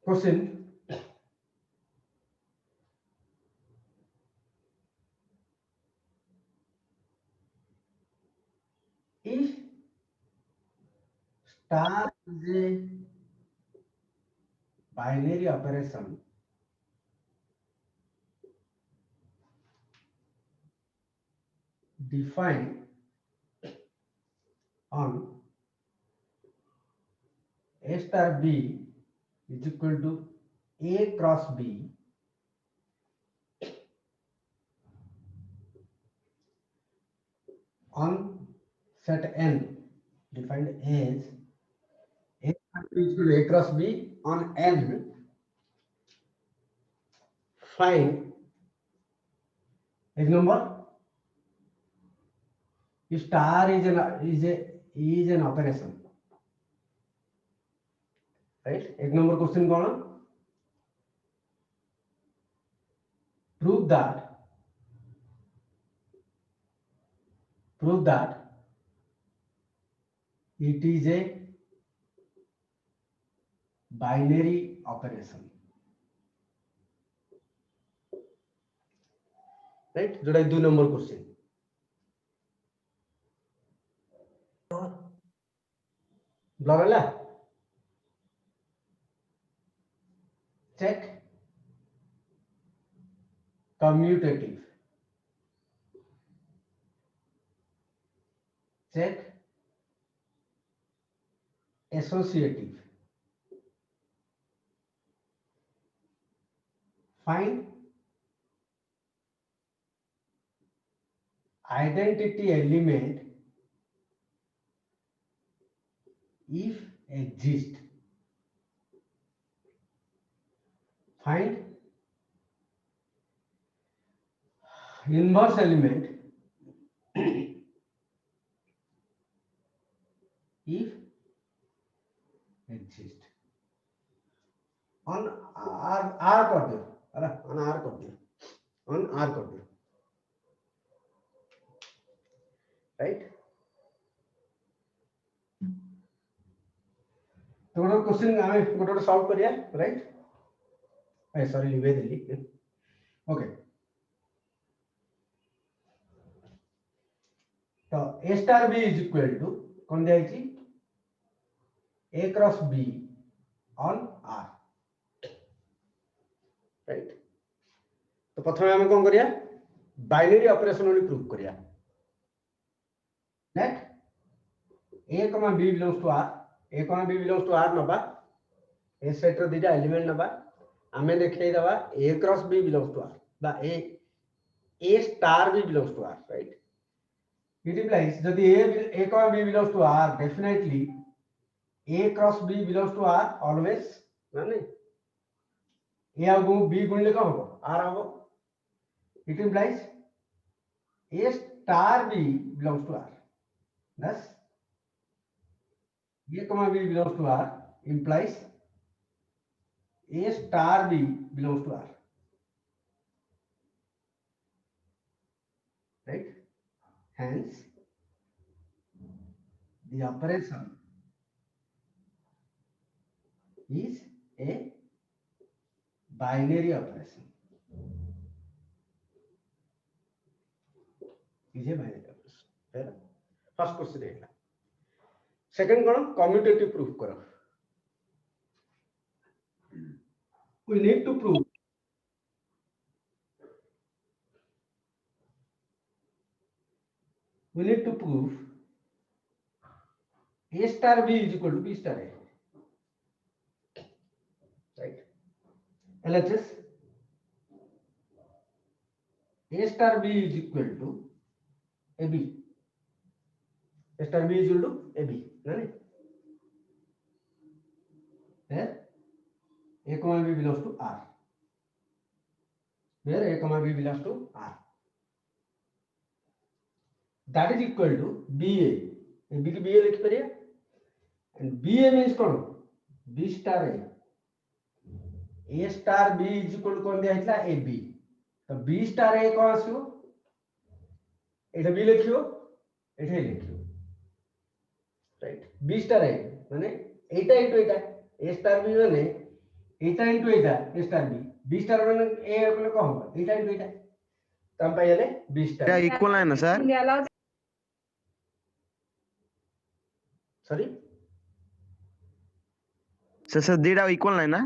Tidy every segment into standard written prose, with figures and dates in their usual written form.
Question. If star is a binary operation, defined on A star B is equal to A cross B on set N, defined as A star B is equal to A cross B on N, find number. If star is an operation, right? एक number question कौन? Prove that it is a binary operation, right? जोड़ा 2 number question. Blog है check commutative, check associative, find identity element if exist, find inverse element if exist. on R कर दो, अरे on R कर दो, on R कर दो, right? तो गोटे क्वेश्चन आमे गोटे सॉल्व करिया, राइट? ए सॉरी लिवे देली. ओके, तो A star B is equal to कौन दिया छी? A cross B on R, right? तो प्रथम आमे कोन करिया? बाइनरी ऑपरेशन ओनली प्रूव करिया. Net A, B belongs to R, A, B belongs to R नबा, A सेट रो दिटा एलिमेंट नबा, आमे देखै दबा A cross B belongs to R, बा A star B belongs to R, right? It implies that A, B belongs to R, definitely A cross B belongs to R always, नहीं? A आगु B गुणले कौन हो? R आगो. It implies A star B belongs to R. Thus, A, B belongs to R implies A star B belongs to R, right? Hence, the operation is a binary operation. Is a binary operation. Fair? First question है. Second कौन? Commutative proof करो. We need to prove A star B is equal to B star A, right? LHS A star B is equal to AB. A star B is equal to AB, right? There A, B belongs to R. Where A, B belongs to R. That is equal to BA. B की BA लिख परिया. And BA means कौन? B star A. A star B is equal to कौन दिया इतना AB. तो B star A कौन आसियो? इधर B लिखियो, इधर लिखियो, right? B star A माने एटा इनटू एटा ए स्टार बी माने एटा इनटू एटा ए स्टार बी स्टार माने ए अपने को होगा एटा इनटू एटा तम पाइले बी स्टार এটা ইকুয়াল নাই না স্যার? सॉरी স্যার স্যার দুইটা ইকুয়াল নাই না?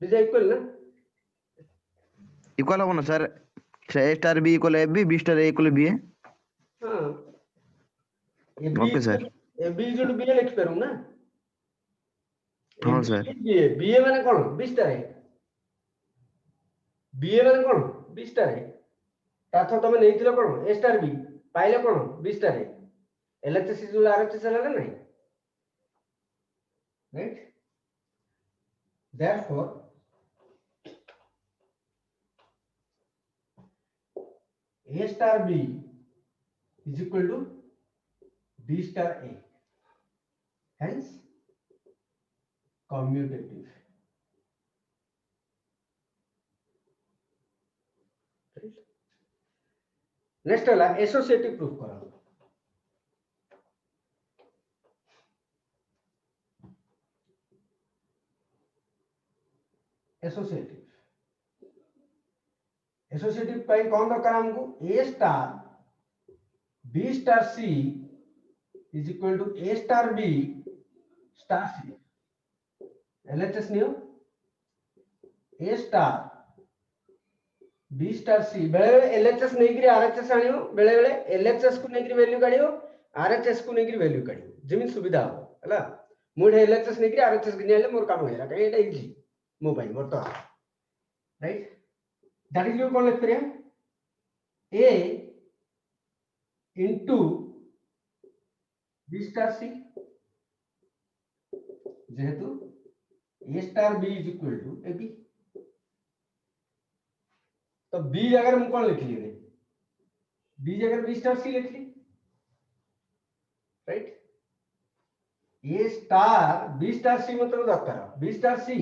দুইটা ইকুয়াল না? ইকুয়াল হবে না sir? A star B equal A B, B star A equal B A. हाँ okay sir. A B is to B लिख पेरू ना? हाँ सर। बी ए माने कोन? बी स्टार है। बी ए माने कोन? बी स्टार है। ताथो तमे नेइथिलो कोन? ए स्टार बी पाइले कोन? बी स्टार है। एलएचएस इज टू आरएचएस है ना नहीं? Right? Therefore A star B is equal to B star A. Hence commutative. Right? Next वाला associative proof करा. एसोसिएटिव पाई कौन दरकार हमको A star B star C is equal to A star B star C LHS नियो A star B star C बेले LHS नहीं करी आरएचएस आनियो बेले बेले एलएचएस को नहीं करी वैल्यू काढियो आरएचएस को नहीं करी वैल्यू काढियो जेमिन सुविधा हो हला मुठे एलएचएस नहीं करी आरएचएस गिने ले मोर काम हेरा कहीं एटा इजी मोबाइल मोर तो राइट that is your कौन लिख करिया a into b star c जेहेतु a star b is equal to ab तो b जगह हम कौन लिख लिए b जगह b star c लिख ली right a star b star c मतलब दरकार b star c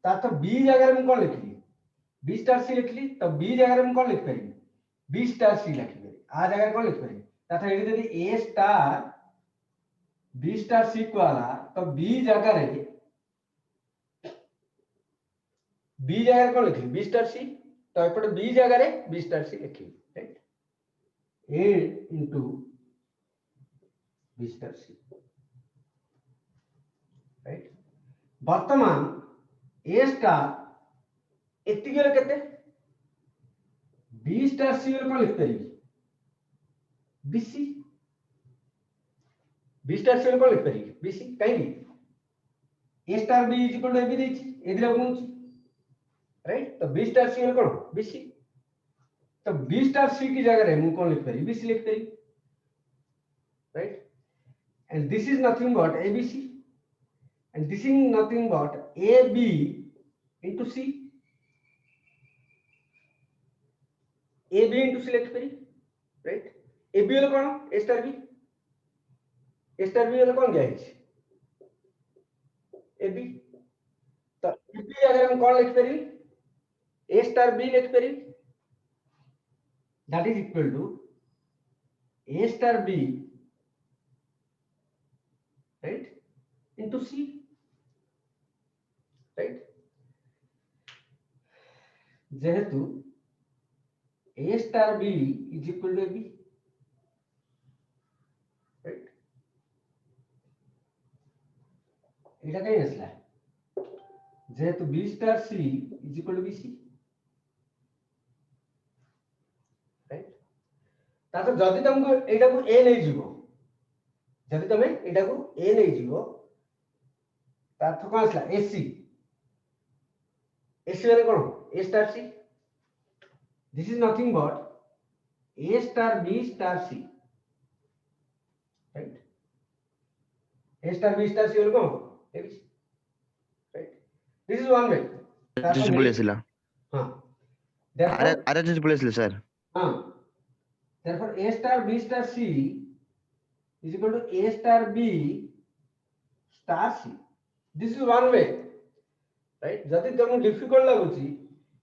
ता तो b जगह हम कौन लिख ली बी स्टार सी लिख ली तब बी जगह हम कौन लिख पाएंगे बी स्टार सी लिख पाएंगे आ जगह कौन लिख पाएंगे तथा यदि यदि ए स्टार बी स्टार सी को आला तो बी जगह रे बी जगह कौन लिख ली बी स्टार सी तो एपटे बी जगह रे बी स्टार सी लिख ली right A into B star C right वर्तमान ए स्टार एत्ती गेले केते बी स्टार सी को लिख परिबी बीसी बी स्टार सी को लिख परिबी बीसी काई A star B is equal to A B देछि एदिरा कोनछि राइट तो बी स्टार सी कोन बीसी तो बी स्टार सी की जगह रे मु कोन लिख परिबी बीसी लिख परिबी right and this is nothing but ABC and this is nothing but A B into C A B into C लिख परी राइट ए बी वाला कौन ए स्टार बी वाला कौन गया है ए बी तो ए बी अगर हम कौन लिख परी ए स्टार बी लिख परी that is equal to A star B right into C right जेहेतु A star B is equal to B, right? इटा कहीं असला जेहेतु B star C is equal to BC, right? तातो जदि तुमको एटा को A नहीं जीवो, जदि तुमे एटा को A नहीं जीवो, तातो कौन असला AC, AC वाले कौन A star C This is nothing but A star B star C, right? A star B star C will go, right? This is one way. just बोलेছিলা हाँ. Therefore, আরে just बोलेছিলা স্যার हाँ. Therefore, A star B star C is equal to A star B star C. This is one way, right? जदि तुमको difficult लगुची,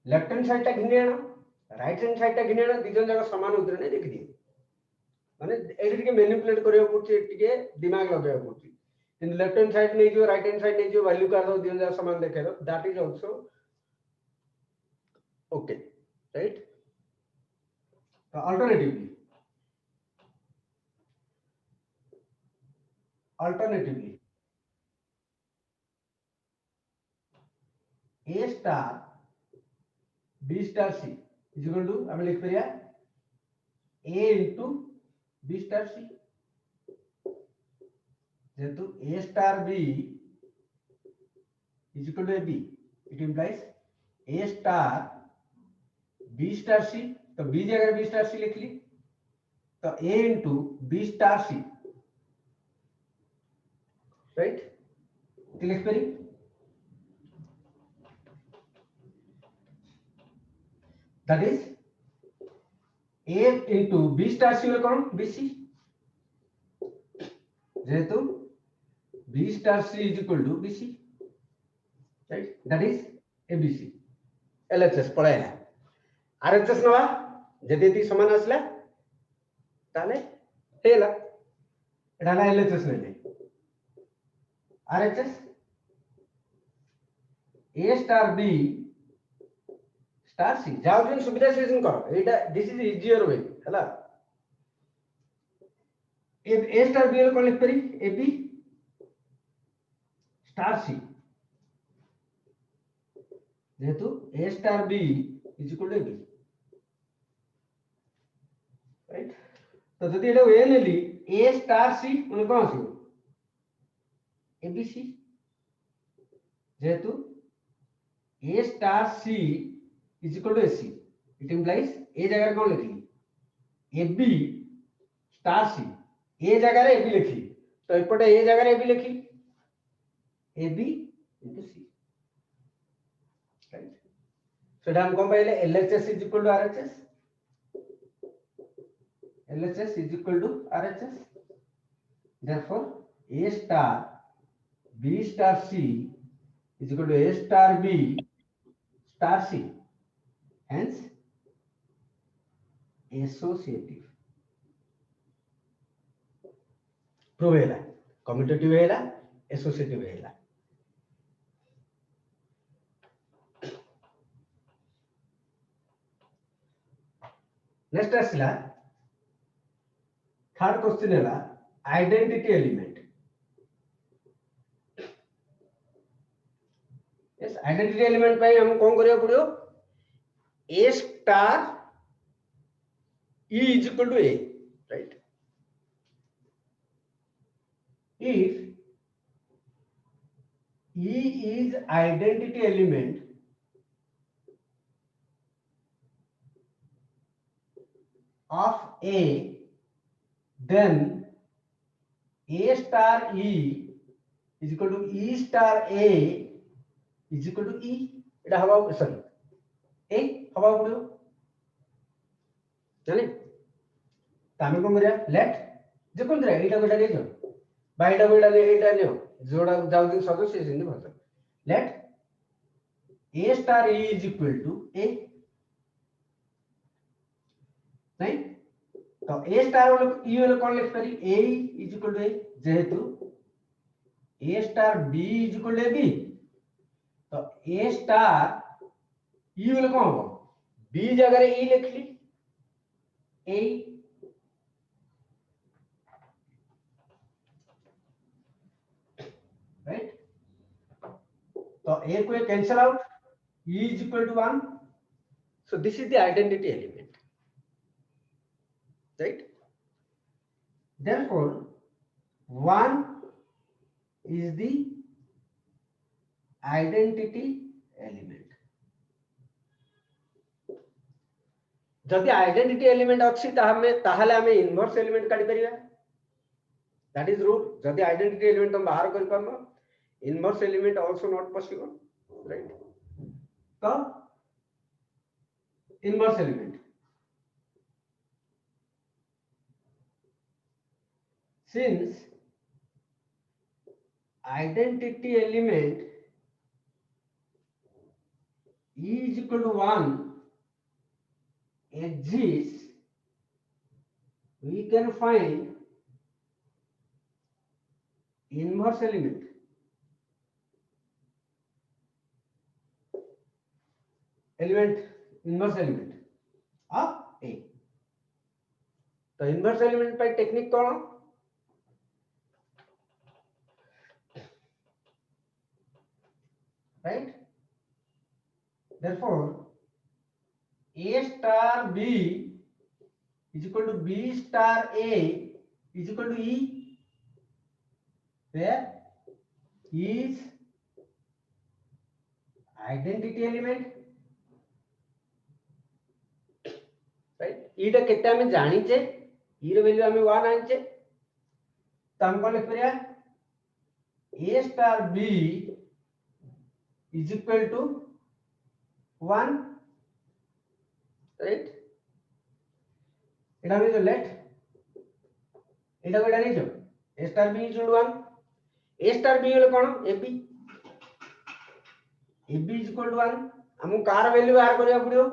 left hand side टा घिने आना. Right hand side टा घिनेना दिजन जगह समान उतरे नै देखि दिए माने एठी के मैनिपुलेट करियो पड़छि एठी के दिमाग लगायो पड़छि इन लेफ्ट हैंड साइड नहीं जो राइट हैंड साइड नहीं जो वैल्यू कर दो 2000 समान देखे दो that is also okay right alternatively a star b star c is equal to हम लिख परिया a into b star c जेतु a star b is equal to a b it implies a star b star c तो b जगह b star c लिख ली तो a into b star c right लिख परी that is a into b star c will come bc जेतु b star c is equal to bc right that is abc lhs पळायला rhs नवा जदि ती समान असला ताले हेला एडाला lhs नेले rhs a star b star c जाओ दिन सुविधा सिलेक्शन करो एटा दिस इज इजियर वे हला a star b को लिख परी ab star c जेतु a star b is equal to ab right तो जदि एटा a Nelly a star c माने कोन आसी abc जेतु a star c is equal to ac it implies a जगह कौन लिखली ab star c a जगह ab लिखली तो एपटे a जगह ab लिखली ab into c right so हम कौन पाइले LHS is equal to RHS LHS is equal to RHS therefore a star b star c is equal to a star b star c hence associative prove ହେଲା commutative ହେଲା associative ହେଲା next ଆସିଲା third question ହେଲା identity element yes identity element ପାଇଁ हम कोन करिया पड़ियो a star e is equal to a right if e is identity element of a then a star e is equal to e star a is equal to e এটা হবা sorry এই হবা পড়িও জানি তামে কোন করিয়া লেট যে কোন দিরা এইটা কোটা নিও বা এইটা কোটা নিও जोड़ा जाउ दिन सदस्य सिंधु भाषा let a star e is equal to a नहीं तो a star वाला e वाला कौन लिख परी a is equal to a जेहेतु a star b is equal to b तो a star e वाला कौन होगा b जगह e लिख ली a right so a को cancel out e is equal to 1 so this is the identity element right therefore 1 is the identity element जदि identity element अछि ताहले हमें इनवर्स एलिमेंट काढी परिबा दैट इज रूल जदि आइडेंटिटी एलिमेंट हम बाहर कर पाबो inverse element also not possible right तो inverse element since identity element e is equal to 1 exists we can find inverse element inverse element of A. तो inverse element पर technique कौन, right? therefore a star b is equal to b star a is equal to e, where e is identity element, right? e टा केते हमें जानी छे, e रो value हमें 1 आनी छे, तो हम कोन लिख परिया a star b is equal to 1, right? एटा में जो लेट एटा कोडा नहीं जो a star b is equal to 1, a star b होले कोन ab, ab is equal to 1, हमु कार वैल्यू बाहर करिया पड़ियो,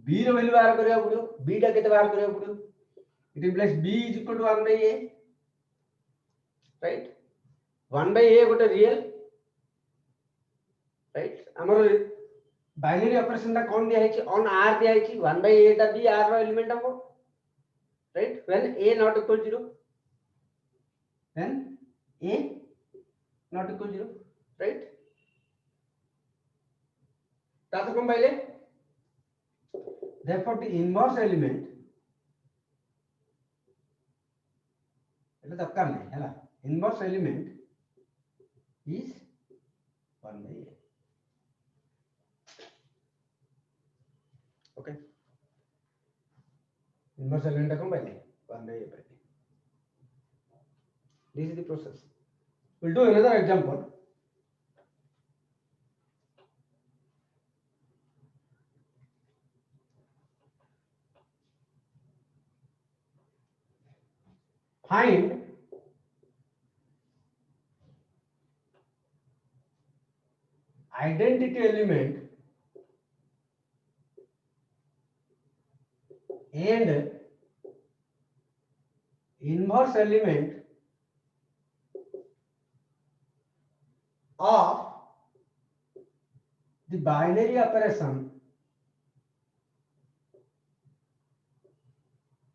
b रो वैल्यू बाहर करिया पड़ियो, b टा केते बाहर करिया पड़ियो, it implies b is equal to 1 by a, right? 1 by a गोटे रियल, राइट? हमर बाइनरी ऑपरेशन दा कोन दिया है कि ऑन r दिया है कि 1 by a दा b r रो एलिमेंट हमको, right? when a not equal to 0, then a not equal to 0, right? तातो कोन पाइले, therefore the inverse element एटा दरकार नहीं हैला, inverse element is 1 by a, okay? inverse element कोन पाइले 1 by a पाइले. This is the process. We'll do another example. Find identity element and inverse element of the binary operation.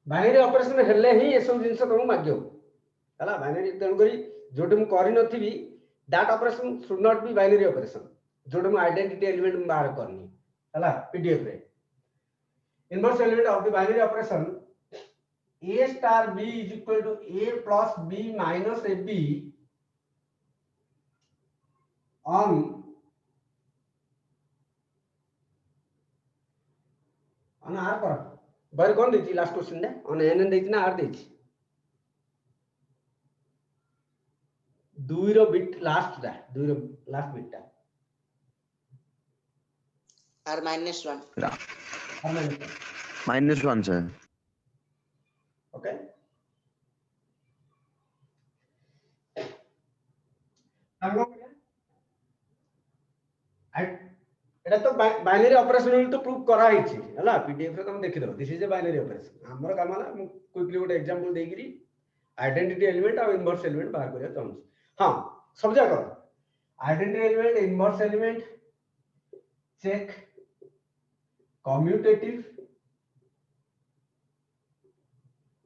Binary operation हेले ही ए सब जिंस तुम माग्यो हला, binary तेन करी जोटे मु करि नथिबी that operation should not be binary operation, जोटे मु आइडेंटिटी एलिमेंट बाहर करनी हला पीडीएफ रे. Inverse element of the binary operation a star b is equal to a plus b minus ab on r पर बार कौन देती लास्ट क्वेश्चन ने ऑन n देती ना r देती, दुई रो बिट लास्ट दा, दुई रो लास्ट बिट ता r -1, -1 sir. okay? हमको एटा तो बाइनरी ऑपरेशन तो प्रूव करा ही छी हला, पीडीएफ रे तुम देखि दो, this is a binary operation. हमर काम ना क्विकली ଗୋଟେ एग्जांपल देगिरी आइडेंटिटी एलिमेंट और इनवर्स एलिमेंट बाहर करिया चाहूँ. हां सब जा करो, identity element, inverse element, check commutative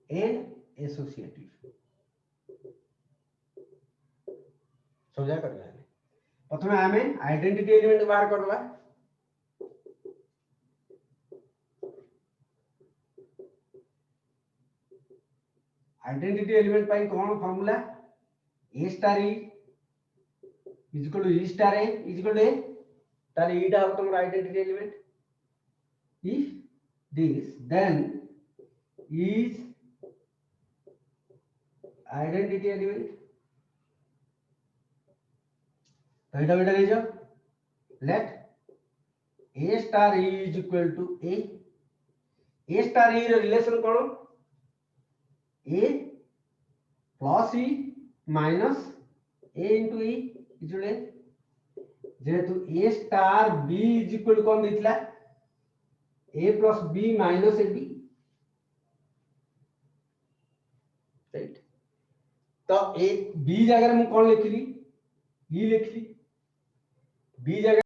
and associative, सब जा करला. प्रथमे हमें आइडेंटिटी एलिमेंट बाहर करला, आइडेंटिटी एलिमेंट पाई कौन formula, a star e is equal to e star a is equal to a, ताले e टा तुम identity element. if this then is identity element, तो एटा बेटा ले जाओ, let a star e is equal to a star e रो relation कौन, a plus e minus a into e is equal to, जेहेतु a star b is equal to कौन देथिला a plus b minus ab, right? तो A B जगह मु कौन लिखली ई लिखली बी जगह